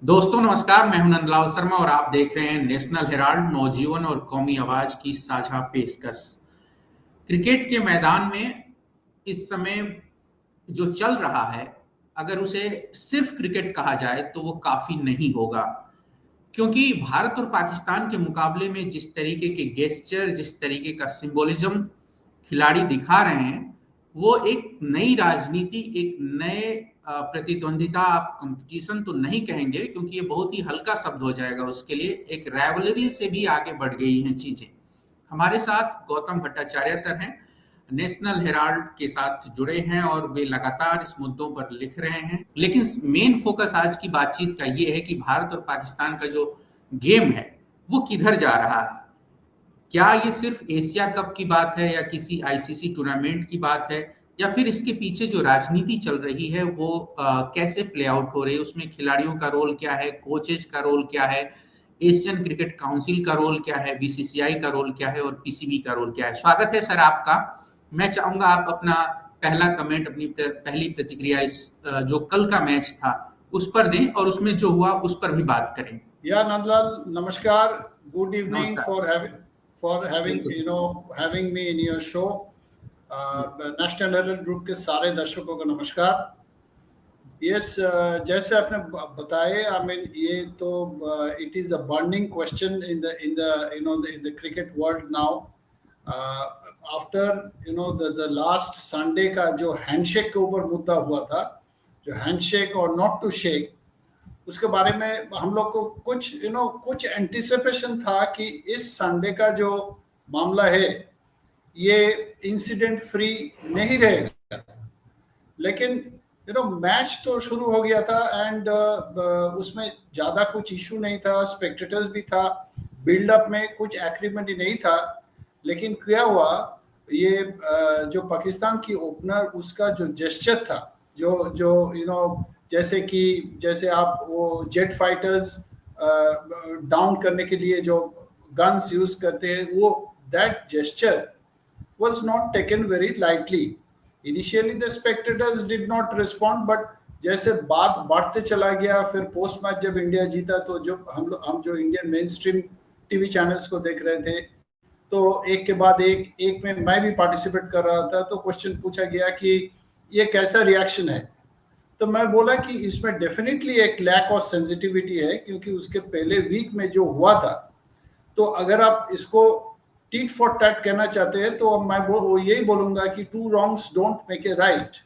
दोस्तों नमस्कार, मैं हूं नंदलाल शर्मा और आप देख रहे हैं नेशनल हेराल्ड नवजीवन और कौमी आवाज की साझा पेशकश। क्रिकेट के मैदान में इस समय जो चल रहा है, अगर उसे सिर्फ क्रिकेट कहा जाए तो वो काफी नहीं होगा, क्योंकि भारत और पाकिस्तान के मुकाबले में जिस तरीके के गेस्चर, जिस तरीके का सिंबोलिज्म खिलाड़ी दिखा रहे हैं, वो एक नई राजनीति, एक नए प्रतिद्वंदिता, आप कंपटीशन तो नहीं कहेंगे क्योंकि ये बहुत ही हल्का शब्द हो जाएगा उसके लिए, एक राइवलरी से भी आगे बढ़ गई हैं चीजें। हमारे साथ गौतम भट्टाचार्य सर हैं, नेशनल हेराल्ड के साथ जुड़े हैं और वे लगातार इस मुद्दों पर लिख रहे हैं। लेकिन मेन फोकस आज की बातचीत का ये है कि भारत और पाकिस्तान का जो गेम है वो किधर जा रहा है। क्या ये सिर्फ एशिया कप की बात है या किसी आईसीसी टूर्नामेंट की बात है, या फिर इसके पीछे जो राजनीति चल रही है वो कैसे प्ले आउट हो रही है, उसमें खिलाड़ियों का रोल क्या है, कोचेज का रोल क्या है, एशियन क्रिकेट काउंसिल का रोल क्या है, बीसीसीआई का रोल क्या है और पीसीबी का रोल क्या है। स्वागत है सर आपका। मैं चाहूंगा आप अपना पहला कमेंट, अपनी पहली प्रतिक्रिया इस जो कल का मैच था उस पर दें और उसमें जो हुआ उस पर भी बात करें। या नंदलाल, नमस्कार, good evening for having me in your show. National Herald group के सारे दर्शकों को नमस्कार। यस, जैसे आपने बताए, आई मीन ये तो it is a burning question in the cricket world now. After the last Sunday का जो हैंडशेक के ऊपर मुद्दा हुआ था, जो हैंडशेक और नॉट टू शेक, उसके बारे में हम लोग को कुछ एंटिसिपेशन था कि इस संडे का जो मामला है ये इंसिडेंट फ्री नहीं रहेगा। लेकिन मैच तो शुरू हो गया था एंड उसमें ज़्यादा कुछ इशू नहीं था, स्पेक्टेटर्स भी था, बिल्डअप में कुछ एग्रीमेंट नहीं था। लेकिन क्या हुआ, ये जो पाकिस्तान की ओपनर, उसका जो जेस्चर था, जो जैसे आप वो जेट फाइटर्स डाउन करने के लिए जो गन्स यूज करते हैं, वो that gesture was not taken very lightly. Initially the spectators did not respond, but जैसे बात बढ़ते चला गया, फिर पोस्ट मैच जब इंडिया जीता तो जो हम जो Indian main stream TV channels को देख रहे थे, तो एक के बाद एक में मैं भी पार्टिसिपेट कर रहा था, तो क्वेश्चन पूछा गया कि ये कैसा रिएक्शन है। तो मैं बोला कि इसमें डेफिनेटली एक लैक ऑफ सेंसिटिविटी है, क्योंकि उसके पहले वीक में जो हुआ था, तो अगर आप इसको टीट फॉर टैट कहना चाहते हैं तो मैं यही बोलूंगा कि two wrongs don't make a right.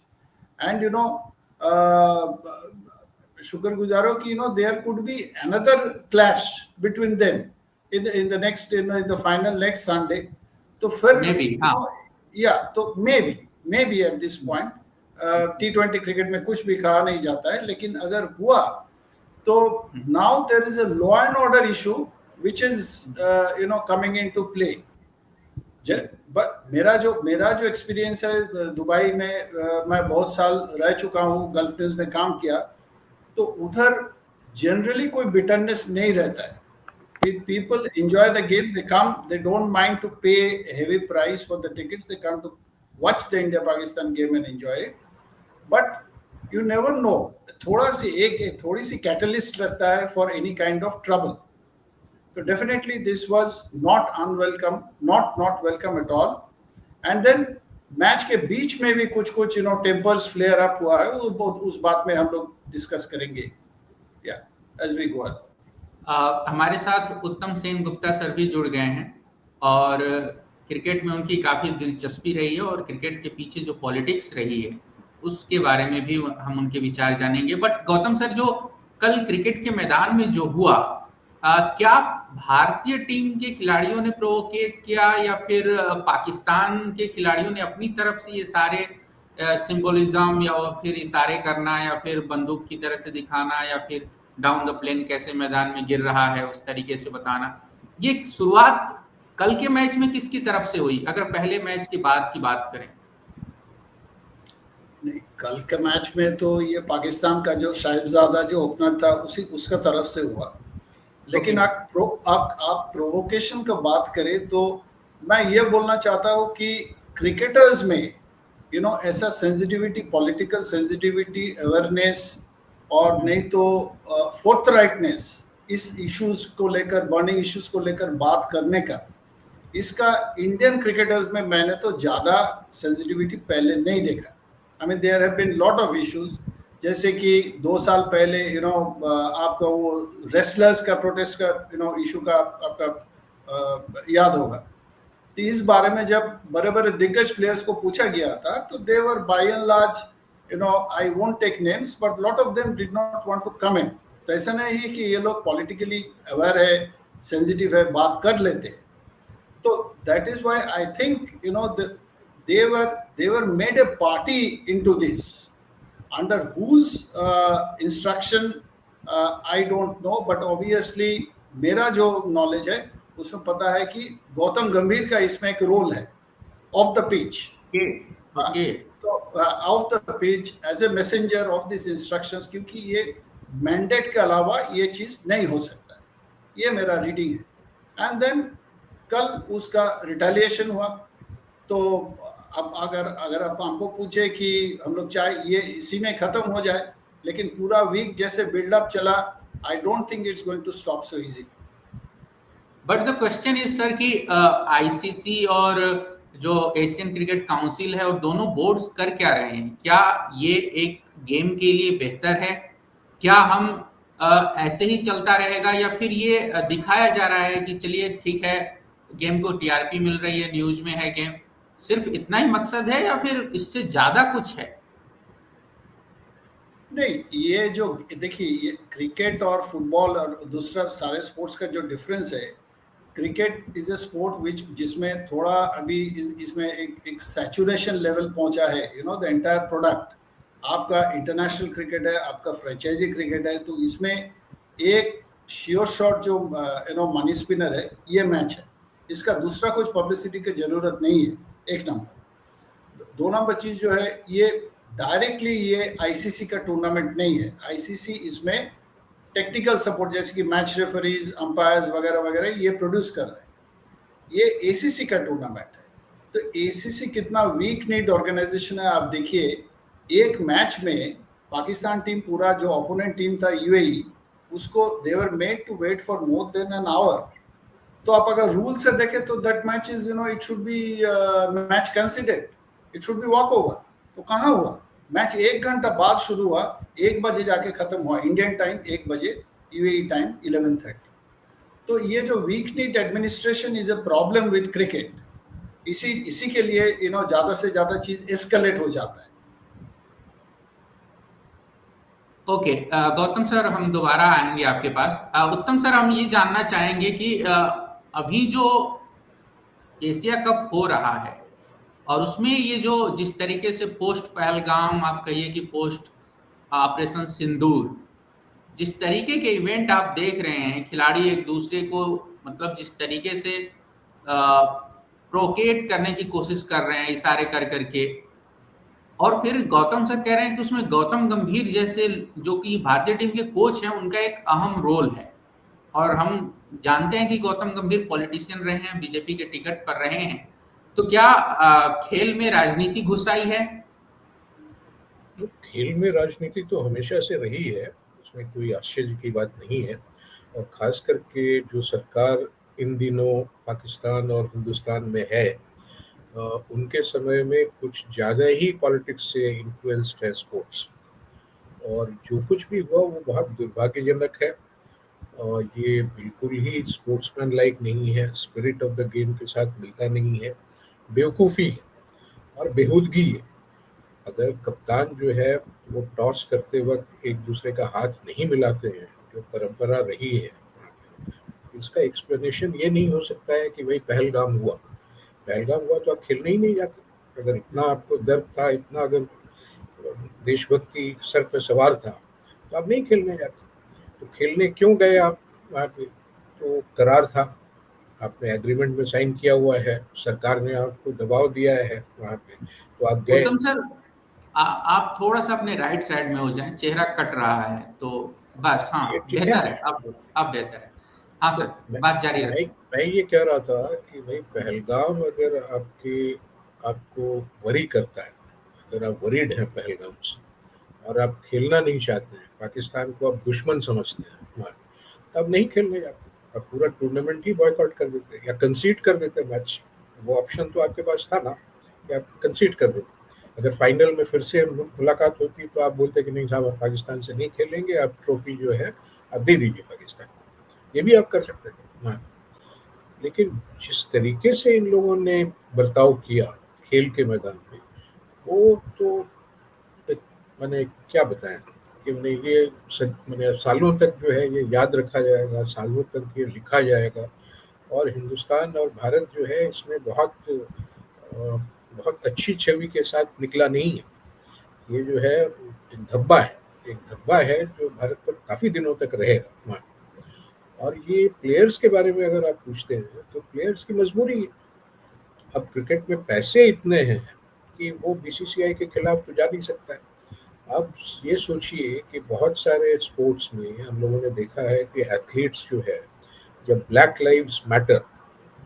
And शुक्रगुजार हो कि there could be another clash between them in the next in the final next Sunday. तो फिर तो maybe at this point T20 cricket में कुछ भी कहा नहीं जाता है, लेकिन अगर हुआ तो now there is a law and order issue which is coming into play. But मेरा जो एक्सपीरियंस है दुबई में, मैं बहुत साल रह चुका हूँ, गल्फ न्यूज में काम किया, तो उधर जनरली कोई बिटरनेस नहीं रहता है। People enjoy the game, they come, they don't mind to pay heavy price for the tickets, they come to watch the India Pakistan game and enjoy it. But you never know, थोड़ी सी catalyst रहता है for any kind of trouble. So definitely this was not unwelcome, not welcome at all. And then match के बीच में भी कुछ tempers flare up हुआ है, उस बात में हम लोग डिस्कस करेंगे as we go on. हमारे साथ उत्तम सेन गुप्ता सर भी जुड़ गए हैं और क्रिकेट में उनकी काफ़ी दिलचस्पी रही है और क्रिकेट के पीछे जो पॉलिटिक्स रही है उसके बारे में भी हम उनके विचार जानेंगे। बट गौतम सर, जो कल क्रिकेट के मैदान में जो हुआ, क्या भारतीय टीम के खिलाड़ियों ने प्रोवोकेट किया या फिर पाकिस्तान के खिलाड़ियों ने अपनी तरफ से ये सारे सिंबोलिज्म या फिर इशारे करना या फिर बंदूक की तरह से दिखाना या फिर डाउन द प्लेन कैसे मैदान में गिर रहा है उस तरीके से बताना, ये शुरुआत कल के मैच में किसकी तरफ से हुई, अगर पहले मैच के बाद की बात करें? नहीं, कल के मैच में तो ये पाकिस्तान का जो साहिबजादा जो ओपनर था उसका तरफ से हुआ। लेकिन आप प्रोवोकेशन का बात करें तो मैं ये बोलना चाहता हूँ कि क्रिकेटर्स में ऐसा सेंसिटिविटी, पॉलिटिकल सेंसिटिविटी, अवेयरनेस और नहीं तो फोर्थराइटनेस इस इश्यूज को लेकर, बर्निंग इश्यूज को लेकर बात करने का, इसका इंडियन क्रिकेटर्स में मैंने तो ज़्यादा सेंसिटिविटी पहले नहीं देखा। I mean there have been lot of issues, जैसे कि 2 साल पहले आपका वो रेसलर्स का प्रोटेस्ट का इशू का आपका याद होगा। तो इस बारे में जब बड़े बड़े दिग्गज प्लेयर्स को पूछा गया था तो they were by and large, I won't take names but lot of them did not want to comment. तो ऐसा नहीं है कि ये लोग पॉलिटिकली अवेयर है, सेंसिटिव है, बात कर लेते हैं। तो that is why I think they were made a party into this. Under whose instruction I don't know, but obviously मेरा जो नॉलेज है उसमें पता है कि गौतम गंभीर का इसमें एक रोल है ऑफ द पिच। तो of the pitch as a messenger of this instructions, क्योंकि ये मैंडेट के अलावा ये चीज नहीं हो सकता है, ये मेरा रीडिंग है। एंड देन कल उसका रिटेलिएशन हुआ। तो अब अगर आप हमको पूछे कि हम लोग चाहे ये इसी में खत्म हो जाए, लेकिन पूरा वीक जैसे बिल्डअप चला, I don't think it's going to stop so easy. But the question is sir कि आईसीसी और जो एशियन क्रिकेट काउंसिल है और दोनों बोर्ड्स कर क्या रहे हैं? क्या ये एक गेम के लिए बेहतर है? क्या हम ऐसे ही चलता रहेगा, या फिर ये दिखाया जा रहा है कि चलिए ठीक है, गेम को टीआरपी मिल रही है, न्यूज में है गेम, सिर्फ इतना ही मकसद है या फिर इससे ज्यादा कुछ है? नहीं, ये जो देखिए, ये क्रिकेट और फुटबॉल और दूसरा सारे स्पोर्ट्स का जो डिफरेंस है, क्रिकेट इज ए स्पोर्ट जिसमें थोड़ा अभी इसमें एक सैचुरेशन लेवल पहुंचा है। द एंटायर प्रोडक्ट आपका इंटरनेशनल क्रिकेट है, आपका फ्रेंचाइजी क्रिकेट है, तो इसमें एक श्योर शॉट जो मनी स्पिनर है, ये मैच है, इसका दूसरा कुछ पब्लिसिटी की जरूरत नहीं है, एक नंबर। 2 नंबर चीज जो है, ये डायरेक्टली ये आईसीसी का टूर्नामेंट नहीं है। आईसीसी इसमें टेक्निकल सपोर्ट जैसे कि मैच रेफरीज, अंपायर्स वगैरह वगैरह ये प्रोड्यूस कर रहे हैं। ये एसीसी का टूर्नामेंट है, तो एसीसी कितना वीक नीड ऑर्गेनाइजेशन है। आप देखिए, एक मैच में पाकिस्तान टीम, पूरा जो ओपोनेंट टीम था यूएई, उसको they were made to wait for more than an hour. तो आप अगर रूल से देखें तो that match is it should be match considered, it should be walk over. तो कहाँ हुआ? मैच 1 घंटा बाद शुरू हुआ, 1 बजे जाके खत्म हुआ इंडियन टाइम, 1 बजे यूएई टाइम 11:30। तो ये जो weakened administration is a problem with cricket. इसी के लिए ज्यादा से ज्यादा चीज एस्केलेट हो जाता है। ओके, गौतम सर, हम दोबारा आएंगे आपके पास। उत्तम सर, हम ये जानना चाहेंगे कि अभी जो एशिया कप हो रहा है और उसमें ये जो जिस तरीके से पोस्ट पहलगाम, आप कहिए कि पोस्ट ऑपरेशन सिंदूर, जिस तरीके के इवेंट आप देख रहे हैं, खिलाड़ी एक दूसरे को मतलब जिस तरीके से प्रोकेट करने की कोशिश कर रहे हैं इशारे कर करके, और फिर गौतम सर कह रहे हैं कि उसमें गौतम गंभीर जैसे जो कि भारतीय टीम के कोच हैं, उनका एक अहम रोल है। और हम जानते हैं कि गौतम गंभीर पॉलिटिशियन रहे हैं, बीजेपी के टिकट पर रहे हैं। तो क्या खेल में राजनीति घुस आई है? खेल में राजनीति तो हमेशा से रही है, उसमें कोई आश्चर्य की बात नहीं है। और खास करके जो सरकार इन दिनों पाकिस्तान और हिंदुस्तान में है, उनके समय में कुछ ज़्यादा ही पॉलिटिक्स से इन्फ्लुएंस्ड है स्पोर्ट्स। और जो कुछ भी हुआ वो बहुत दुर्भाग्यजनक है, और ये बिल्कुल ही स्पोर्ट्समैन लाइक नहीं है, स्पिरिट ऑफ द गेम के साथ मिलता नहीं है, बेवकूफ़ी है और बेहूदगी है। अगर कप्तान जो है वो टॉस करते वक्त एक दूसरे का हाथ नहीं मिलाते हैं, जो परंपरा रही है, इसका एक्सप्लेनेशन ये नहीं हो सकता है कि भाई पहलगाम हुआ तो आप खेलने ही नहीं जाते। अगर इतना आपको दर्द था, इतना अगर देशभक्ति सर पे सवार था, तो आप नहीं खेलने जाते। तो खेलने क्यों गए आप वहाँ पे? तो करार था, आपने एग्रीमेंट में साइन किया हुआ है, सरकार ने आपको दबाव दिया है वहाँ पे, तो आप गए। उत्तम सर, आप थोड़ा सा अपने राइट साइड में हो जाएं, चेहरा कट रहा है तो बस। हाँ, बेहतर है, अब बेहतर है। हाँ सर, बात जारी रखें। मैं ये कह रहा था कि भाई पहलगाम अगर आपको वरी करता है, अगर आप वरीड हैं पहलगाम से, और आप खेलना नहीं चाहते हैं, पाकिस्तान को आप दुश्मन समझते हैं हमारे, तो आप नहीं खेलने जाते, आप पूरा टूर्नामेंट ही बॉयकॉट कर देते या कंसीड कर देते मैच। वो ऑप्शन तो आपके पास था ना कि आप कंसीड कर देते। अगर फाइनल में फिर से मुलाकात होती तो आप बोलते कि नहीं साहब आप पाकिस्तान से नहीं खेलेंगे, आप ट्रॉफी जो है आप दे दीजिए पाकिस्तान को, ये भी आप कर सकते थे। हाँ, लेकिन जिस तरीके से इन लोगों ने बर्ताव किया खेल के मैदान में, वो तो एक, मैंने क्या बताएं कि मैंने ये मैंने सालों तक जो है ये याद रखा जाएगा, सालों तक ये लिखा जाएगा। और हिंदुस्तान और भारत जो है इसमें बहुत अच्छी छवि के साथ निकला नहीं है। ये जो है एक धब्बा है, एक धब्बा है जो भारत पर काफी दिनों तक रहेगा। हाँ। और ये प्लेयर्स के बारे में अगर आप पूछते हैं तो प्लेयर्स की मजबूरी है। अब क्रिकेट में पैसे इतने हैं कि वो बीसीसीआई के खिलाफ तो जा नहीं सकता है। अब ये सोचिए कि बहुत सारे स्पोर्ट्स में हम लोगों ने देखा है कि एथलीट्स जो है, जब ब्लैक लाइव्स मैटर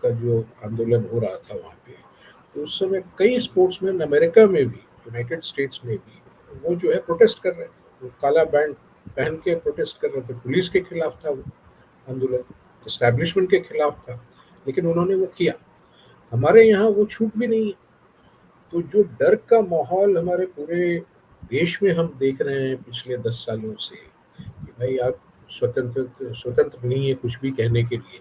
का जो आंदोलन हो रहा था वहाँ पे, तो उस समय कई स्पोर्ट्समैन अमेरिका में भी, यूनाइटेड स्टेट्स में भी, वो जो है प्रोटेस्ट कर रहे थे, वो काला बैंड पहन के प्रोटेस्ट कर रहे थे। पुलिस के खिलाफ था वो आंदोलन, एस्टैब्लिशमेंट के खिलाफ था, लेकिन उन्होंने वो किया। हमारे यहाँ वो छूट भी नहीं है। तो जो डर का माहौल हमारे पूरे देश में हम देख रहे हैं पिछले 10 सालों से कि भाई आप स्वतंत्र नहीं है कुछ भी कहने के लिए।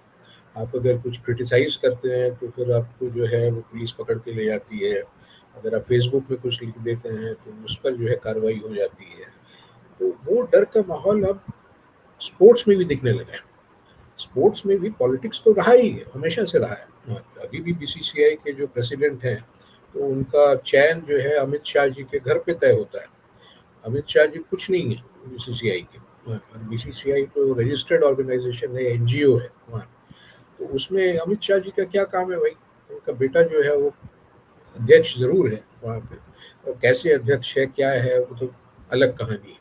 आप अगर कुछ क्रिटिसाइज करते हैं तो फिर आपको जो है वो पुलिस पकड़ के ले जाती है। अगर आप फेसबुक में कुछ लिख देते हैं तो उस पर जो है कार्रवाई हो जाती है। तो वो डर का माहौल अब स्पोर्ट्स में भी दिखने लगा है। स्पोर्ट्स में भी पॉलिटिक्स तो रहा ही है, हमेशा से रहा है। अभी भी बीसीसीआई के जो प्रेसिडेंट हैं तो उनका चयन जो है अमित शाह जी के घर पे तय होता है। अमित शाह जी कुछ नहीं है बीसीसीआई के। बीसीसीआई तो रजिस्टर्ड ऑर्गेनाइजेशन है, एनजीओ है। तो उसमें अमित शाह जी का क्या काम है भाई? उनका बेटा जो है वो अध्यक्ष जरूर है वहाँ पे, और कैसे अध्यक्ष है क्या है वो तो अलग कहानी है।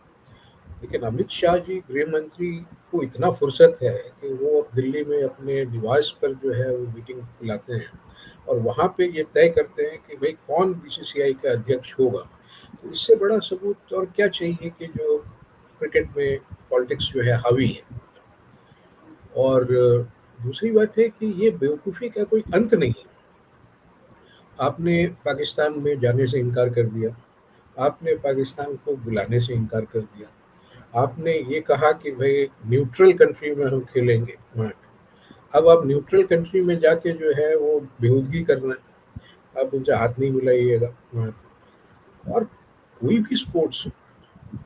लेकिन अमित शाह जी गृह मंत्री को इतना फुर्सत है कि वो अब दिल्ली में अपने निवास पर जो है वो मीटिंग बुलाते हैं और वहाँ पे ये तय करते हैं कि भाई कौन बीसीसीआई का अध्यक्ष होगा। तो इससे बड़ा सबूत और क्या चाहिए कि जो क्रिकेट में पॉलिटिक्स जो है हावी है। और दूसरी बात है कि ये बेवकूफ़ी का कोई अंत नहीं है। आपने पाकिस्तान में जाने से इनकार कर दिया, आपने पाकिस्तान को बुलाने से इनकार कर दिया, आपने ये कहा कि भाई न्यूट्रल कंट्री में हम खेलेंगे वहाँ। अब आप न्यूट्रल कंट्री में जाके जो है वो बेहूदगी करना है, आप उनसे हाथ नहीं मिलाइएगा वहाँ। और कोई भी स्पोर्ट्स,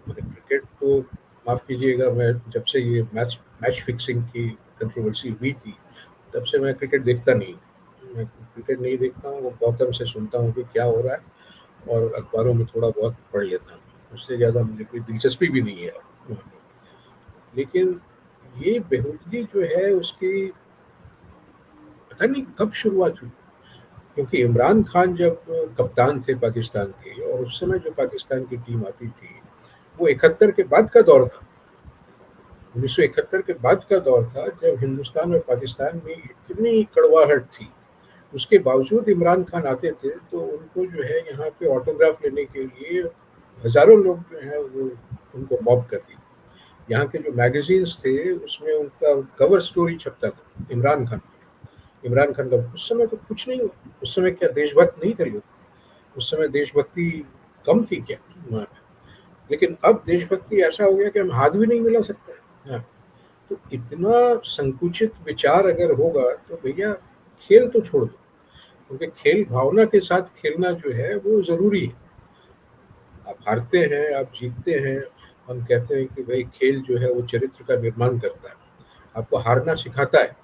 क्रिकेट तो माफ़ कीजिएगा, मैं जब से ये मैच फिक्सिंग की कंट्रोवर्सी हुई थी तब से मैं क्रिकेट देखता नहीं। मैं क्रिकेट नहीं देखता हूँ, वो गौतम से सुनता हूँ कि क्या हो रहा है और अखबारों में थोड़ा बहुत पढ़ लेता हूँ, उससे ज़्यादा मुझे कोई दिलचस्पी भी नहीं है। लेकिन ये बेहूदगी जो है उसकी पता नहीं कब शुरुआत हुई, क्योंकि इमरान खान जब कप्तान थे पाकिस्तान के और उस समय जो पाकिस्तान की टीम आती थी वो 71 के बाद का दौर था। 1971 के बाद का दौर था जब हिंदुस्तान और पाकिस्तान में इतनी कड़वाहट थी। उसके बावजूद इमरान खान आते थे तो उनको जो है यहाँ पे ऑटोग्राफ लेने के लिए हजारों लोग जो है वो उनको मॉब करती थी। यहाँ के जो मैगजीन्स थे उसमें उनका कवर स्टोरी छपता था इमरान खान का। उस समय तो कुछ नहीं हुआ, उस समय क्या देशभक्त नहीं थे लोग? उस समय देशभक्ति कम थी क्या वहाँ पे? लेकिन अब देशभक्ति ऐसा हो गया कि हम हाथ भी नहीं मिला सकते। हाँ, तो इतना संकुचित विचार अगर होगा तो भैया खेल तो छोड़ दो, क्योंकि खेल भावना के साथ खेलना जो है वो जरूरी है। आप हारते हैं, आप जीतते हैं, हम कहते हैं कि भाई खेल जो है वो चरित्र का निर्माण करता है, आपको हारना सिखाता है।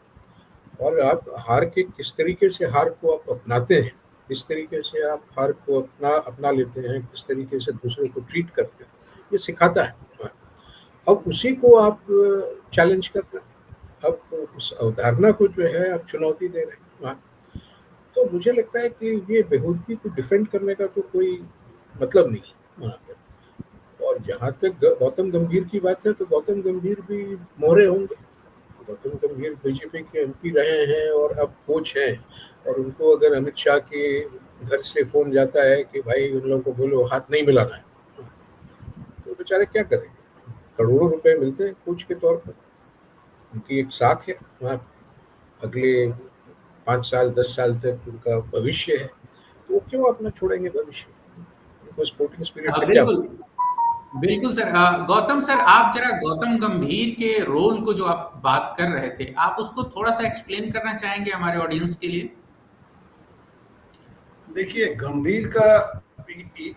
और आप हार के किस तरीके से हार को आप अपनाते हैं, किस तरीके से आप हार को अपना लेते हैं, किस तरीके से दूसरों को ट्रीट करते हैं, ये सिखाता है। अब उसी को आप चैलेंज कर रहे हैं, अब उस अवधारणा को जो है आप चुनौती दे रहे हैं। तो मुझे लगता है कि ये बेहूदगी को डिफेंड करने का तो कोई मतलब नहीं है वहाँ पे। और जहाँ तक गौतम गंभीर की बात है तो गौतम गंभीर भी मोहरे होंगे। गौतम गंभीर बीजेपी के एमपी रहे हैं और अब कोच हैं, और उनको अगर अमित शाह के घर से फोन जाता है कि भाई उन लोगों को बोलो हाथ नहीं मिलाना है, तो बेचारे क्या करेंगे? करोड़ों रुपए मिलते हैं कोच के तौर पर, उनकी एक साख है वहाँ, अगले 5 साल 10 साल तक उनका भविष्य है, तो वो क्यों अपना छोड़ेंगे भविष्य? उनको स्पोर्टिंग स्पिरिट से क्या बिल्कुल, होगा? बिल्कुल सर। गौतम सर, आप जरा गौतम गंभीर के रोल को जो आप बात कर रहे थे, आप उसको थोड़ा सा एक्सप्लेन करना चाहेंगे हमारे ऑडियंस के लिए? देखिए, गंभीर का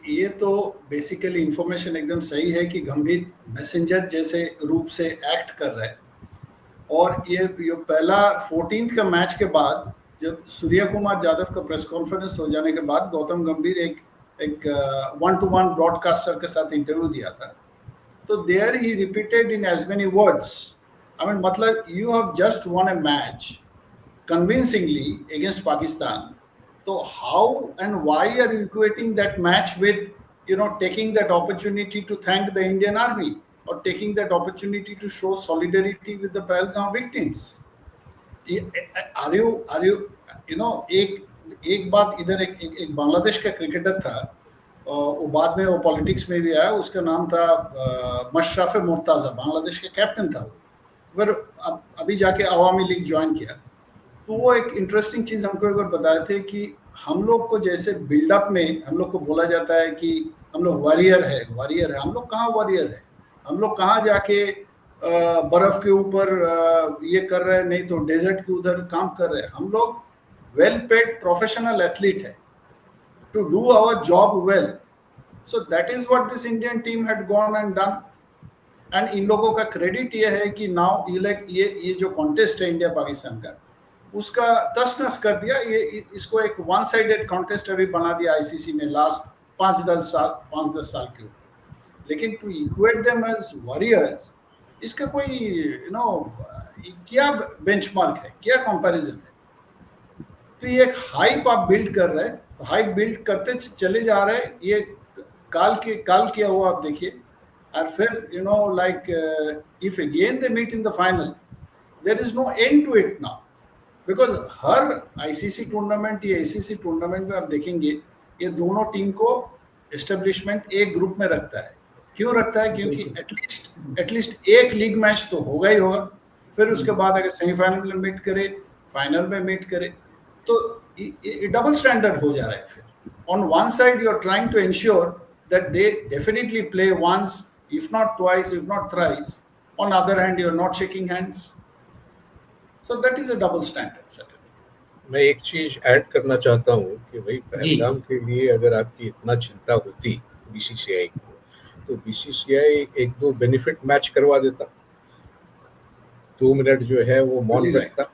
ये तो बेसिकली इंफॉर्मेशन एकदम सही है कि गंभीर मैसेंजर जैसे रूप से एक्ट कर रहा है। और ये पहला 14th का मैच के बाद जब सूर्य कुमार यादव का प्रेस कॉन्फ्रेंस हो जाने के बाद गौतम गंभीर एक 1-to-1 ब्रॉडकास्टर के साथ इंटरव्यू दिया था, तो there he repeated in as many words, I mean मतलब you have just won a match convincingly against Pakistan. So how and why are you equating that match with, taking that opportunity to thank the Indian Army or taking that opportunity to show solidarity with the Pahalgam victims? Are you एक बात इधर एक बांग्लादेश का cricketer था, वो बाद में वो पॉलिटिक्स में भी आया, उसका नाम था मशरफ मुर्ताज़ा, बांग्लादेश के कैप्टन था वो, फिर अभी जाके अवामी लीग ज्वाइन किया। तो वो एक इंटरेस्टिंग चीज़ हमको एक बार बताए थे कि हम लोग को जैसे बिल्डअप में हम लोग को बोला जाता है कि हम लोग वॉरियर है। हम लोग कहाँ वॉरियर है? हम लोग कहाँ जाके बर्फ के ऊपर ये कर रहे हैं, नहीं तो डेजर्ट के उधर काम कर रहे हैं। हम लोग वेल पेड प्रोफेशनल एथलीट है to do our job well. So that is what this Indian team had gone and done. And इन लोगों का क्रेडिट ये है कि नाउ ये जो कॉन्टेस्ट है इंडिया पाकिस्तान का, उसका तस-नस कर दिया। ये इसको एक वन साइडेड कॉन्टेस्ट अभी बना दिया आईसीसी ने लास्ट 5-10 साल के ऊपर। लेकिन to equate them as warriors, इसका कोई क्या बेंचमार्क है, क्या कंपैरिजन है? तो ये एक हाइप आप बिल्ड कर रहे हैं, तो हाइप बिल्ड करते चले जा रहे हैं। ये काल किया हुआ आप देखिए। और फिर like if again they meet in the final, there is no end to it now. Because हर आईसीसी टूर्नामेंट या एसीसी टूर्नामेंट में आप देखेंगे ये दोनों टीम को एस्टेब्लिशमेंट एक ग्रुप में रखता है। क्यों रखता है? क्योंकि एटलीस्ट एक लीग मैच तो होगा ही होगा। फिर उसके बाद अगर सेमीफाइनल में मीट करे, फाइनल में मीट करे, तो डबल स्टैंडर्ड हो जा रहा है। फिर on one side you are trying to ensure that they definitely play once, if not twice, if not thrice. On other hand you are not shaking hands. So that is a double standard set. मैं एक चीज add करना चाहता हूँ कि भाई पहलगाम के लिए अगर आपकी इतना चिंता होती बीसीसीआई को, तो बीसीसीआई 1-2 बेनिफिट मैच करवा देता। 2 मिनट जो है वो मौन रखता,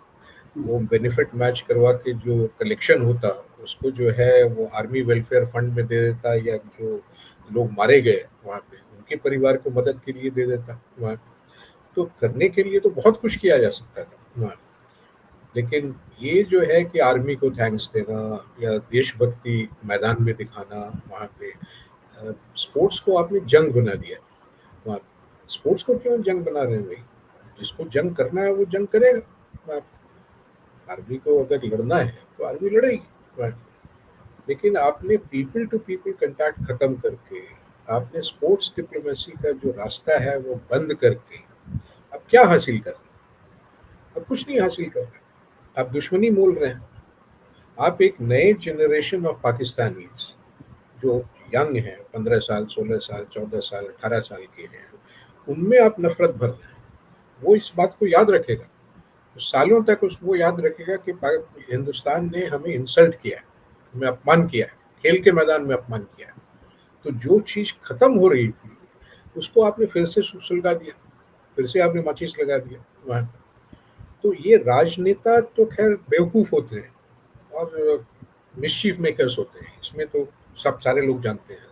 वो बेनिफिट मैच करवा के जो कलेक्शन होता उसको जो है वो आर्मी वेलफेयर फंड में दे देता, या जो लोग मारे गए वहाँ पे उनके परिवार को मदद के लिए दे देता वहाँ। तो करने के लिए तो बहुत कुछ किया जा सकता था वहाँ। लेकिन ये जो है कि आर्मी को थैंक्स देना या देशभक्ति मैदान में दिखाना, वहाँ पे स्पोर्ट्स को आपने जंग बना दिया वहाँ। स्पोर्ट्स को क्यों जंग बना रहे हैं भाई? जिसको जंग करना है वो जंग करेगा। आर्मी को अगर लड़ना है तो आर्मी लड़ेगी। लेकिन आपने पीपल टू पीपल कंटैक्ट खत्म करके, आपने स्पोर्ट्स डिप्लोमेसी का जो रास्ता है वो बंद करके अब क्या हासिल कर रहे हैं? अब कुछ नहीं हासिल कर रहे, आप दुश्मनी मोल रहे हैं। आप एक नए जनरेशन ऑफ पाकिस्तानीज जो यंग हैं, 15 साल 16 साल 14 साल 18 साल के हैं, उनमें आप नफरत भर रहे हैं। वो इस बात को याद रखेगा, तो सालों तक उसको याद रखेगा कि हिंदुस्तान ने हमें इंसल्ट किया है, हमें अपमान किया है, खेल के मैदान में अपमान किया है। तो जो चीज़ खत्म हो रही थी उसको आपने फिर से सुलगा दिया, फिर से आपने माचिस लगा दिया वहाँ। तो ये राजनेता तो खैर बेवकूफ़ होते हैं और मिस्चीफ मेकर्स होते हैं, इसमें तो सारे लोग जानते हैं,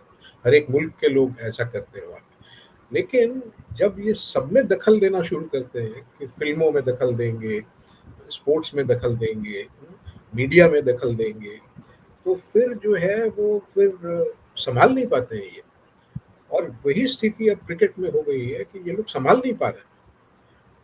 हर एक मुल्क के लोग ऐसा करते हैं वहाँ। लेकिन जब ये सब में दखल देना शुरू करते हैं कि फिल्मों में दखल देंगे, स्पोर्ट्स में दखल देंगे, मीडिया में दखल देंगे, तो फिर जो है वो फिर संभाल नहीं पाते हैं ये। और वही स्थिति अब क्रिकेट में हो गई है कि ये लोग संभाल नहीं पा रहे।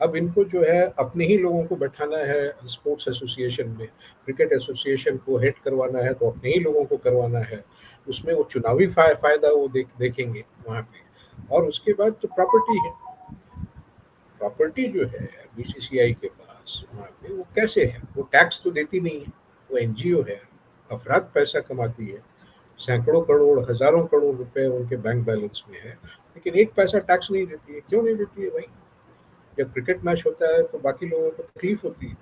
अब इनको जो है अपने ही लोगों को बैठाना है स्पोर्ट्स एसोसिएशन में, क्रिकेट एसोसिएशन को हेड करवाना है तो अपने ही लोगों को करवाना है, उसमें वो चुनावी फ़ायदा वो देखेंगे वहाँ पे। और उसके बाद तो प्रॉपर्टी है, प्रॉपर्टी जो है बीसीसीआई के पास वहाँ पे वो कैसे है, वो टैक्स तो देती नहीं है, वो एनजीओ है, अफराद पैसा कमाती है, सैकड़ों करोड़ हजारों करोड़ रुपए उनके बैंक बैलेंस में है, लेकिन एक पैसा टैक्स नहीं देती है। क्यों नहीं देती है भाई? जब क्रिकेट मैच होता है तो बाकी लोगों को तकलीफ होती है,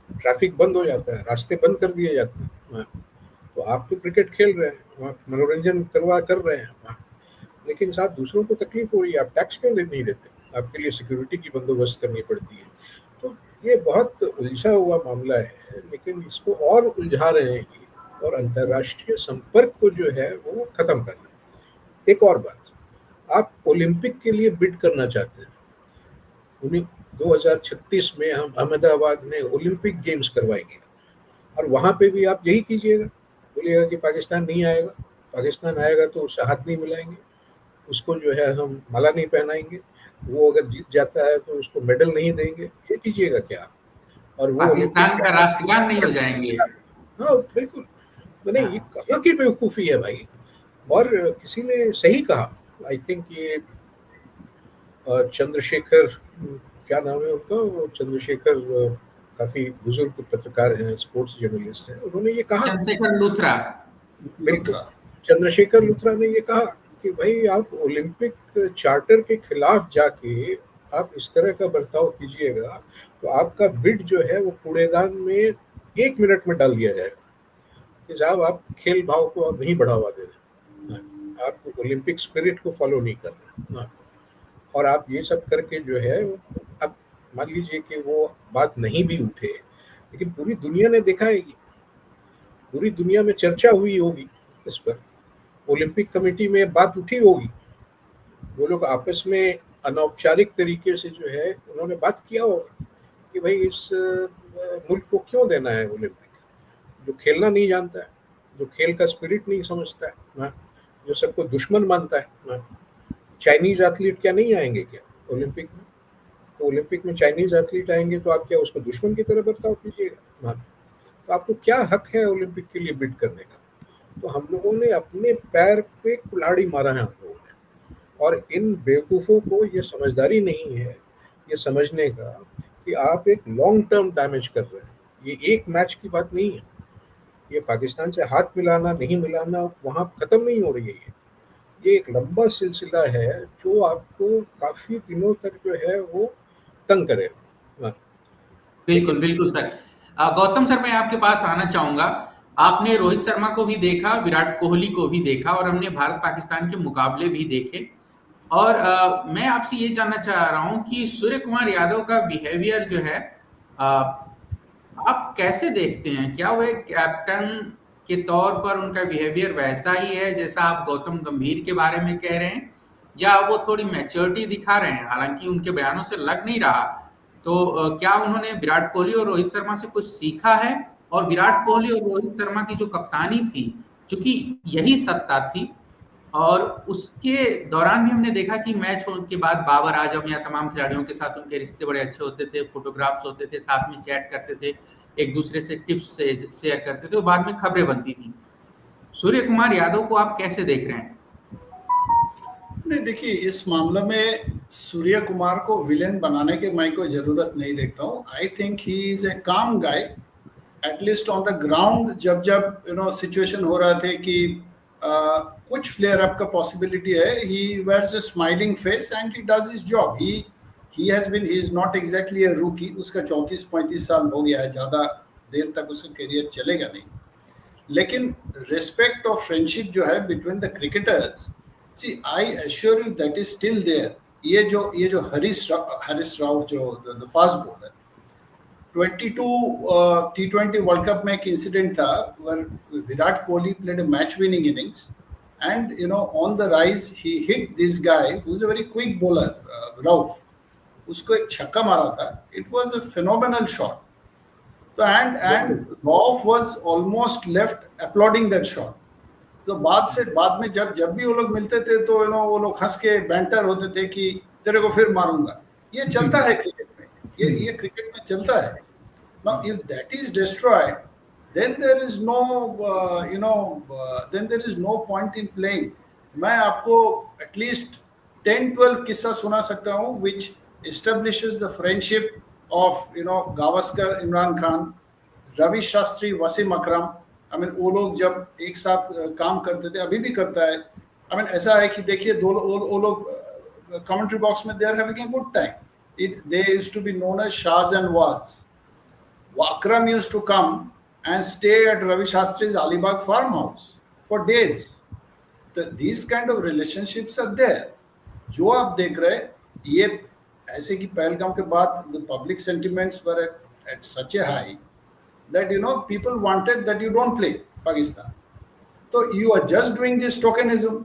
ट्रैफिक बंद हो जाता है, रास्ते बंद कर दिए जाते हैं वहाँ। तो आप तो क्रिकेट खेल रहे हैं वहाँ, मनोरंजन कर रहे हैं वहाँ, लेकिन साहब दूसरों को तकलीफ हो रही है, आप टैक्स क्यों नहीं देते? आपके लिए सिक्योरिटी की बंदोबस्त करनी पड़ती है। तो ये बहुत उलझा हुआ मामला है, लेकिन इसको और उलझा रहे हैं ये, और अंतर्राष्ट्रीय संपर्क को जो है वो खत्म करना। एक और बात, आप ओलंपिक के लिए बिड करना चाहते हैं, उन्हें 2036 में हम अहमदाबाद में ओलंपिक गेम्स करवाएंगे, और वहां पे भी आप यही कीजिएगा, बोलिएगा कि पाकिस्तान नहीं आएगा, पाकिस्तान आएगा तो उससे हाथ नहीं मिलाएंगे, उसको जो है हम माला नहीं पहनाएंगे, वो अगर जीत जाता है तो उसको मेडल नहीं देंगे, ये कीजिएगा क्या आप? और वो पाकिस्तान का राष्ट्रगान नहीं हो जाएंगे। हाँ बिल्कुल, मैंने ये कहाँ की बेवकूफ़ी है भाई। और किसी ने सही कहा, आई थिंक ये चंद्रशेखर, क्या नाम है उनका, वो चंद्रशेखर काफी बुजुर्ग पत्रकार हैं, स्पोर्ट्स जर्नलिस्ट हैं, उन्होंने ये कहा, चंद्रशेखर लूथरा, बिल्कुल चंद्रशेखर लूथरा ने ये कहा कि भाई आप ओलंपिक चार्टर के खिलाफ जाके आप इस तरह का बर्ताव कीजिएगा तो आपका बिड जो है वो कूड़ेदान में 1 मिनट में डाल दिया जाएगा कि साहब आप खेल भाव को अब नहीं बढ़ावा दे रहे, आप ओलंपिक स्पिरिट को फॉलो नहीं कर रहे, और आप ये सब करके जो है, अब मान लीजिए कि वो बात नहीं भी उठे, लेकिन पूरी दुनिया ने देखा है, पूरी दुनिया में चर्चा हुई होगी इस पर, ओलंपिक कमेटी में बात उठी होगी, वो लोग आपस में अनौपचारिक तरीके से जो है उन्होंने बात किया होगा कि भाई इस मुल्क को क्यों देना है ओलंपिक, जो खेलना नहीं जानता है, जो खेल का स्पिरिट नहीं समझता है, जो सबको दुश्मन मानता है। चाइनीज एथलीट क्या नहीं आएंगे क्या ओलंपिक में? तो ओलंपिक में चाइनीज एथलीट आएंगे तो आप क्या उसको दुश्मन की तरह बर्ताव कीजिएगा? तो आपको क्या हक है ओलंपिक के लिए बिड करने का? तो हम लोगों ने अपने पैर पे कुल्हाड़ी मारा है हम लोगों ने, और इन बेवकूफ़ों को ये समझदारी नहीं है ये समझने का कि आप एक लॉन्ग टर्म डैमेज कर रहे हैं। ये एक मैच की बात नहीं है, ये पाकिस्तान से हाथ मिलाना नहीं मिलाना वहाँ खत्म नहीं हो रही है, ये एक लंबा सिलसिला है जो आपको काफी दिनों तक जो है वो तंग करेगा। बिल्कुल बिल्कुल सर। गौतम सर, मैं आपके पास आना चाहूंगा। आपने रोहित शर्मा को भी देखा, विराट कोहली को भी देखा, और हमने भारत पाकिस्तान के मुकाबले भी देखे, और मैं आपसे ये जानना चाह रहा हूं कि सूर्य कुमार यादव का बिहेवियर जो है, आप कैसे देखते हैं? क्या वो एक कैप्टन के तौर पर उनका बिहेवियर वैसा ही है जैसा आप गौतम गंभीर के बारे में कह रहे हैं, या वो थोड़ी मैच्योरिटी दिखा रहे हैं? हालांकि उनके बयानों से लग नहीं रहा। तो क्या उन्होंने विराट कोहली और रोहित शर्मा से कुछ सीखा है? और विराट कोहली और रोहित शर्मा की जो कप्तानी थी, चूंकि यही सत्ता थी, और उसके दौरान भी हमने देखा कि मैच के बाद बाबर आजम या तमाम खिलाड़ियों के साथ उनके रिश्ते बड़े अच्छे होते थे, फोटोग्राफ्स होते थे, साथ में चैट करते थे, एक दूसरे से टिप्स से शेयर करते थे, और बाद में खबरें बनती थी। सूर्य कुमार यादव को आप कैसे देख रहे हैं? नहीं, देखिए, इस मामले में सूर्य कुमार को विलेन बनाने की मैं कोई जरूरत नहीं देखता हूँ। I think he is a काम गाय, एटलीस्ट ऑन द ग्राउंड। जब जब सिचुएशन हो रहा थे कि कुछ फ्लेयर अप का पॉसिबिलिटी है, he wears a smiling face and he does his job. He is not exactly a rookie. उसका 34-35 साल हो गया है, ज़्यादा देर तक उसका करियर चलेगा नहीं। लेकिन रिस्पेक्ट और फ्रेंडशिप जो है between the cricketers, see I assure you that is still there. ये जो हरीश राव जो the fast bowler, 22 T20 world cup में एक इंसिडेंट था where Virat Kohli played a match winning innings and on the rise he hit this guy who's a very quick bowler, Rauf. उसको एक छक्का मारा था. It was a phenomenal shot. तो and Rauf was almost left applauding that shot. तो बाद में जब भी वो लोग मिलते थे तो वो लोग हंस के बैंटर होते थे कि तेरे को फिर मारूंगा. ये चलता है क्रिकेट में, ये क्रिकेट में चलता है. Now, if that is destroyed, then there is no, then there is no point in playing. मैं आपको एटलीस्ट 10-12 किस्सा सुना सकता हूँ which establishes the friendship of Gavaskar Imran Khan, Ravi Shastri Wasim Akram. I mean वो लोग जब एक साथ काम करते थे, अभी भी करता है। आई मीन ऐसा है कि देखिए वो लोग कमेंट्री बॉक्स में they are having a good time. They used to be known as Shaz and Waz. Akram used to come and stay at Ravi Shastri's Alibag farmhouse for days. तो these kind of relationships are there. जो आप देख रहे ये ऐसे कि पहलगाम के बाद the public sentiments were at such a high that people wanted that you don't play Pakistan. तो you are just doing this tokenism.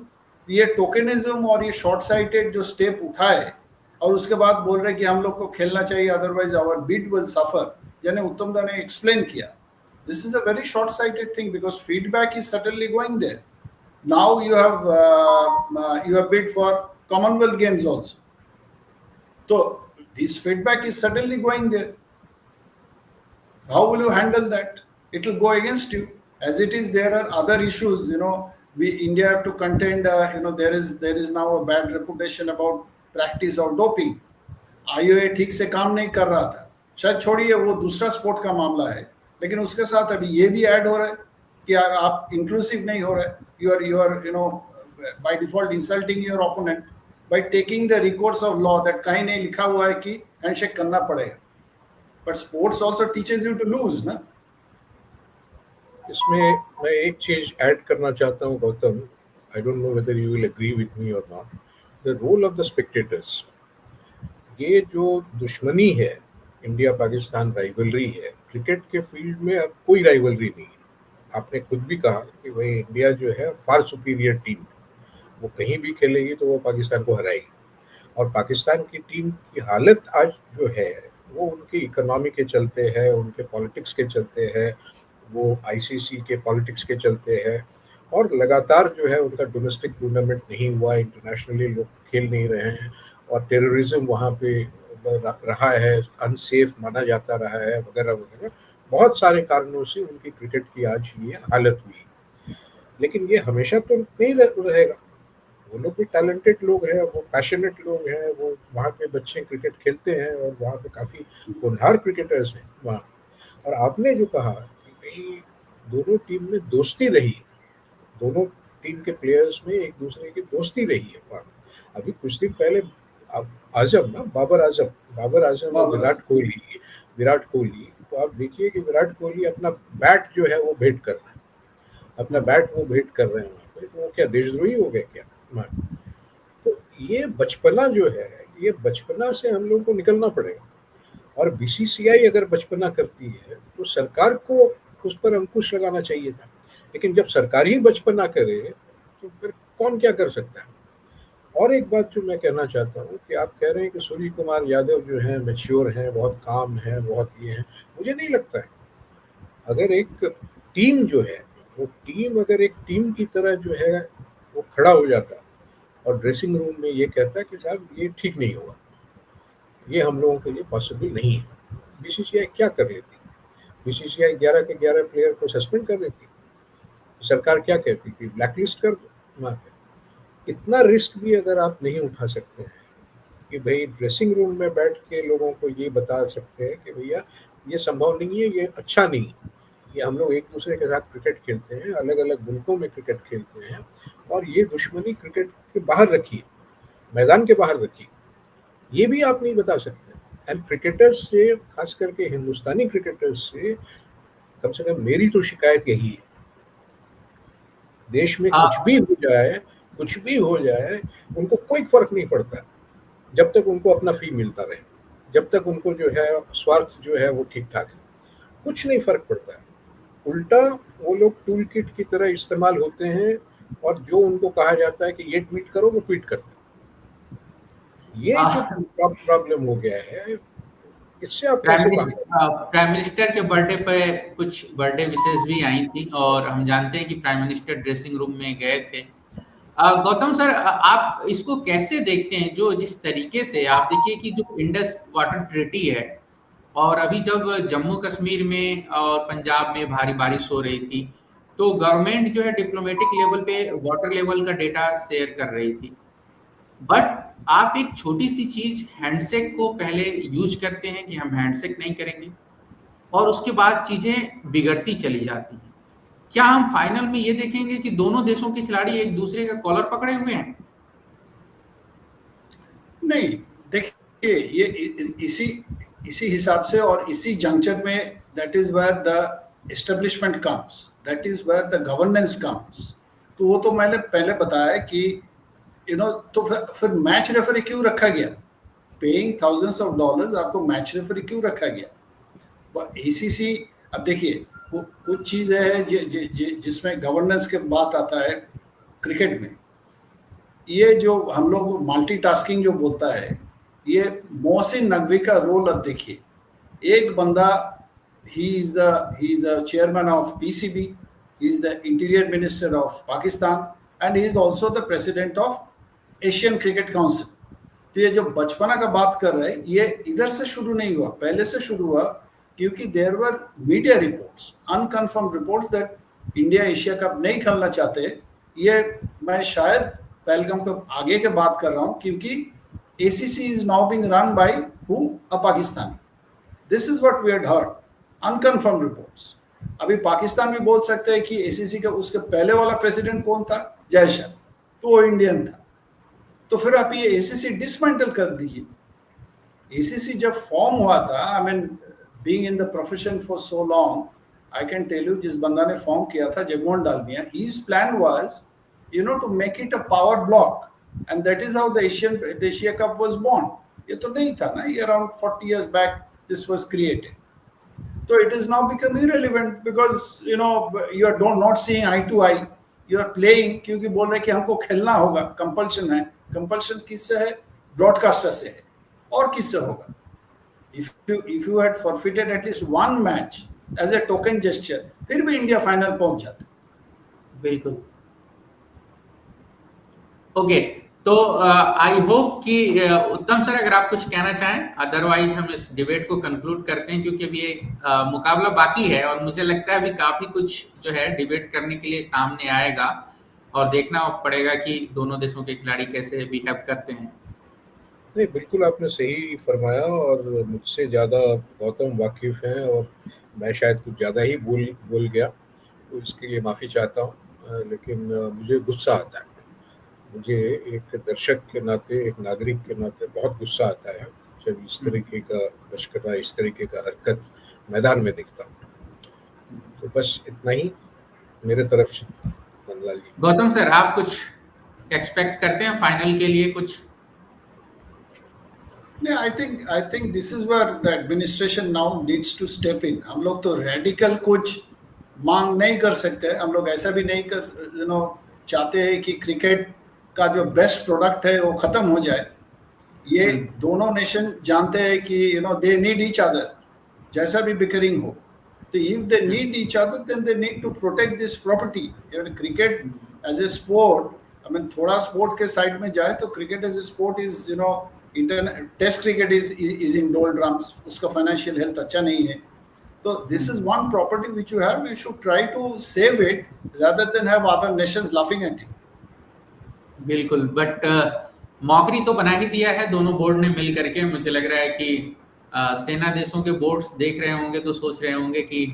ये टोकेनिज्म और ये शॉर्ट साइटेड जो स्टेप उठाए और उसके बाद बोल रहे कि हम लोग को खेलना चाहिए, otherwise our beat will suffer, यानी उत्तम दा ने एक्सप्लेन किया। This is a very short sighted thing because feedback is suddenly going there. Now you have bid for Commonwealth Games also. So this feedback is suddenly going there. How will you handle that? It will go against you. As it is, there are other issues. We India have to contend. There is now a bad reputation about practice of doping. IOA ठीक से काम नहीं कर रहा था, शायद छोड़िए वो दूसरा स्पोर्ट का मामला है, लेकिन उसके साथ अभी ये भी ऐड हो रहा है कि आप इंक्लूसिव नहीं हो रहे। You are by default insulting your opponent by taking the records of law that कहीं नहीं लिखा हुआ है कि हैंडशेक करना पड़ेगा। But sports also teaches you to lose ना। इसमें मैं एक चीज ऐड करना चाहता हूँ Gautam, I don't know whether you will agree with me और not, the role of the spectators. ये जो दुश्मनी है, इंडिया पाकिस्तान राइवलरी है, क्रिकेट के फील्ड में अब कोई राइवलरी नहीं है। आपने खुद भी कहा कि भाई इंडिया जो है फार सुपीरियर टीम है, वो कहीं भी खेलेगी तो वो पाकिस्तान को हराएगी। और पाकिस्तान की टीम की हालत आज जो है वो उनकी इकोनॉमी के चलते है, उनके पॉलिटिक्स के चलते है, वो आईसीसी के पॉलिटिक्स के चलते है, और लगातार जो है उनका डोमेस्टिक टूर्नामेंट नहीं हुआ, इंटरनेशनली लोग खेल नहीं रहे हैं, और टेररिज्म वहाँ पे रहा है, अनसेफ माना जाता रहा है, वगैरह वगैरह। बहुत सारे कारणों से उनकी क्रिकेट की आज ये हालत हुई। लेकिन ये हमेशा तो नहीं रहेगा। वो लोग भी टैलेंटेड लोग हैं, वो पैशनेट लोग हैं, वो वहाँ पे बच्चे क्रिकेट खेलते हैं और वहाँ पे काफ़ी होनहार क्रिकेटर्स हैं वहाँ। और आपने जो कहा कि भाई दोनों टीम में दोस्ती रही, दोनों टीम के प्लेयर्स में एक दूसरे की दोस्ती रही है वहाँ। अभी कुछ दिन पहले बाबर आजम और विराट कोहली, तो आप देखिए कि विराट कोहली अपना बैट जो है वो भेंट कर रहे हैं, अपना बैट वो भेंट कर रहे हैं वहाँ पे। तो वो क्या देशद्रोही हो गए क्या? तो ये बचपना जो है, ये बचपना से हम लोगों को निकलना पड़ेगा। और बीसीसीआई अगर बचपना करती है तो सरकार को उस पर अंकुश लगाना चाहिए था। लेकिन जब सरकार ही बचपना करे तो फिर कौन क्या कर सकता है? और एक बात जो मैं कहना चाहता हूँ कि आप कह रहे हैं कि सूर्य कुमार यादव जो है मैच्योर हैं, बहुत काम है, बहुत ये हैं। मुझे नहीं लगता है। अगर एक टीम जो है वो टीम अगर एक टीम की तरह जो है वो खड़ा हो जाता और ड्रेसिंग रूम में ये कहता है कि साहब ये ठीक नहीं होगा, ये हम लोगों के लिए पॉसिबल नहीं है, बीसीसीआई क्या कर लेती? बीसीसीआई 11 के 11 प्लेयर को सस्पेंड कर देती। सरकार क्या कहती कि ब्लैकलिस्ट कर दो वहाँ पे। इतना रिस्क भी अगर आप नहीं उठा सकते हैं कि भाई ड्रेसिंग रूम में बैठ के लोगों को ये बता सकते हैं कि भैया ये संभव नहीं है, ये अच्छा नहीं, ये हम लोग एक दूसरे के साथ क्रिकेट खेलते हैं, अलग अलग मुल्कों में क्रिकेट खेलते हैं, और ये दुश्मनी क्रिकेट के बाहर रखिए, मैदान के बाहर रखिए, ये भी आप नहीं बता सकते। एंड क्रिकेटर्स से, खास करके हिंदुस्तानी क्रिकेटर्स से, कम से कम मेरी तो शिकायत यही है, देश में कुछ भी हो जाए उनको कोई फर्क नहीं पड़ता जब तक उनको अपना फी मिलता रहे, जब तक उनको जो है स्वार्थ जो है वो ठीक ठाक है, कुछ नहीं फर्क पड़ता है। उल्टा वो लोग टूल किट की तरह इस्तेमाल होते हैं, और जो उनको कहा जाता है कि ये ट्वीट करो वो ट्वीट करते हैं। ये जो प्रॉब्लम हो गया है, इससे आप प्राइम मिनिस्टर के बर्थडे पे कुछ बर्थडे विशेष भी आई थी, और हम जानते हैं कि प्राइम मिनिस्टर ड्रेसिंग रूम में गए थे। गौतम सर, आप इसको कैसे देखते हैं? जो जिस तरीके से आप देखिए कि जो इंडस वाटर ट्रीटी है, और अभी जब जम्मू कश्मीर में और पंजाब में भारी बारिश हो रही थी, तो गवर्नमेंट जो है डिप्लोमेटिक लेवल पे वाटर लेवल का डेटा शेयर कर रही थी, बट आप एक छोटी सी चीज हैंडशेक को पहले यूज करते हैं कि हम हैंडशेक नहीं करेंगे, और उसके बाद चीजें बिगड़ती चली जाती हैं। क्या हम फाइनल में ये देखेंगे कि दोनों देशों के खिलाड़ी एक दूसरे का कॉलर पकड़े हुए हैं? नहीं, देखिए ये इसी हिसाब से और इसी जंक्चर में that is where the establishment comes, that is where the governance comes. तो वो तो मैंने पहले बताया कि तो फिर मैच रेफरी क्यों रखा गया? पेइंग थाउजेंड्स ऑफ डॉलर्स आपको मैच रेफरी क्यों रखा गया? एसीसी, अब देखिए कुछ चीज है जिसमें गवर्नेंस के बात आता है क्रिकेट में। ये जो हम लोग मल्टीटास्किंग जो बोलता है, ये मोहसिन नकवी का रोल अब देखिए। एक बंदा he is the chairman of PCB, he is the interior minister of Pakistan and he is also the president of Asian Cricket Council। तो ये जो बचपना का बात कर रहे हैं, ये इधर से शुरू नहीं हुआ, पहले से शुरू हुआ, क्योंकि there were media reports, unconfirmed reports that India Asia Cup नहीं खेलना चाहते। ये मैं शायद पहलगाम को आगे के बात कर रहा हूँ, क्योंकि ACC is now being run by who? A Pakistani। This is what we had heard, unconfirmed reports। अभी पाकिस्तान भी बोल सकते हैं कि ACC का उसके पहले वाला प्रेसिडेंट कौन था? जयशर, तो वो इंडियन था। तो फिर आप ये ACC डिसमेंटल कर दीजिए। ACC जब फॉर्म हुआ था, I mean being in the profession for so long, I can tell you, जिस बंदा ने फॉर्म किया था, Jagmohan Dalmiya, his plan was to make it a power block, and that is how the Asia Cup was born। ये तो नहीं था ना, ये around 40 years back this was created। So it is now become irrelevant because you are not seeing eye to eye, you are playing क्योंकि बोल रहे कि हमको खेलना होगा, कंपल्शन है। कंपल्शन किससे है? ब्रॉडकास्टर से है, और किससे होगा? if you had forfeited at least one match as a token gesture, फिर भी इंडिया फाइनल पहुंच जाता। बिल्कुल। ओके, तो आई होप कि उत्तम सर अगर आप कुछ कहना चाहें, अदरवाइज हम इस डिबेट को कंक्लूड करते हैं, क्योंकि अभी ये मुकाबला बाकी है और मुझे लगता है अभी काफी कुछ जो है डिबेट करने के लिए सामने आएगा और देखना पड़ेगा कि दोनों देशों के खिलाड़ी कैसे बिहेव करते हैं। नहीं, बिल्कुल आपने सही फरमाया, और मुझसे ज़्यादा गौतम वाकिफ हैं और मैं शायद कुछ ज़्यादा ही बोल गया, तो इसके लिए माफ़ी चाहता हूँ। लेकिन मुझे गुस्सा आता है, मुझे एक दर्शक के नाते, एक नागरिक के नाते बहुत गुस्सा आता है जब इस तरीके का बशकता, इस तरीके का हरकत मैदान में दिखता हूँ। तो बस इतना ही मेरे तरफ से। नंदलाल जी। गौतम सर, आप कुछ एक्सपेक्ट करते हैं फाइनल के लिए कुछ? Yeah, I think this is where the administration now needs to step in। हम लोग तो रेडिकल कुछ मांग नहीं कर सकते। हम लोग ऐसा भी नहीं कर चाहते हैं कि क्रिकेट का जो बेस्ट प्रोडक्ट है वो खत्म हो जाए। ये दोनों नेशन जानते हैं कि दे नीड ईच अदर, जैसा भी बिकरिंग हो। तो if they need each other then they need to protect this property. Cricket as a sport, I mean थोड़ा स्पोर्ट के साइड में जाए तो cricket as a sport is test cricket is in doldrums, उसका financial health अच्छा नहीं है। तो this is one property which you have, you should try to save it rather than have other nations laughing at it. बिल्कुल, but मौकरी तो बना ही दिया है दोनों बोर्ड ने मिल करके। मुझे लग रहा है कि सेना देशों के बोर्ड्स देख रहे होंगे तो सोच रहे होंगे कि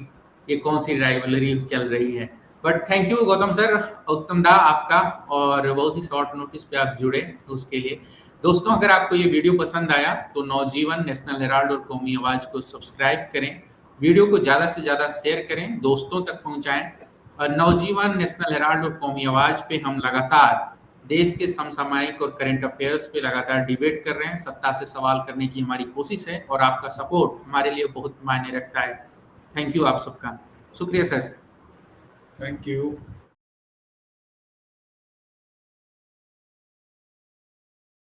ये कौन सी राइवलरी चल रही है। But thank you Gautam sir, उत्तम दा आपका, और बहुत ही शॉर्ट नोटिस पे आप जुड़े उसके लिए। दोस्तों, अगर आपको ये वीडियो पसंद आया तो नवजीवन, नेशनल हेराल्ड और कौमी आवाज को सब्सक्राइब करें, वीडियो को ज़्यादा से ज़्यादा शेयर करें, दोस्तों तक पहुँचाएँ। नवजीवन, नेशनल हेराल्ड और कौमी आवाज पे हम लगातार देश के समसामयिक और करंट अफेयर्स पे लगातार डिबेट कर रहे हैं। सत्ता से सवाल करने की हमारी कोशिश है और आपका सपोर्ट हमारे लिए बहुत मायने रखता है। थैंक यू आप सबका, शुक्रिया सर। Thank you.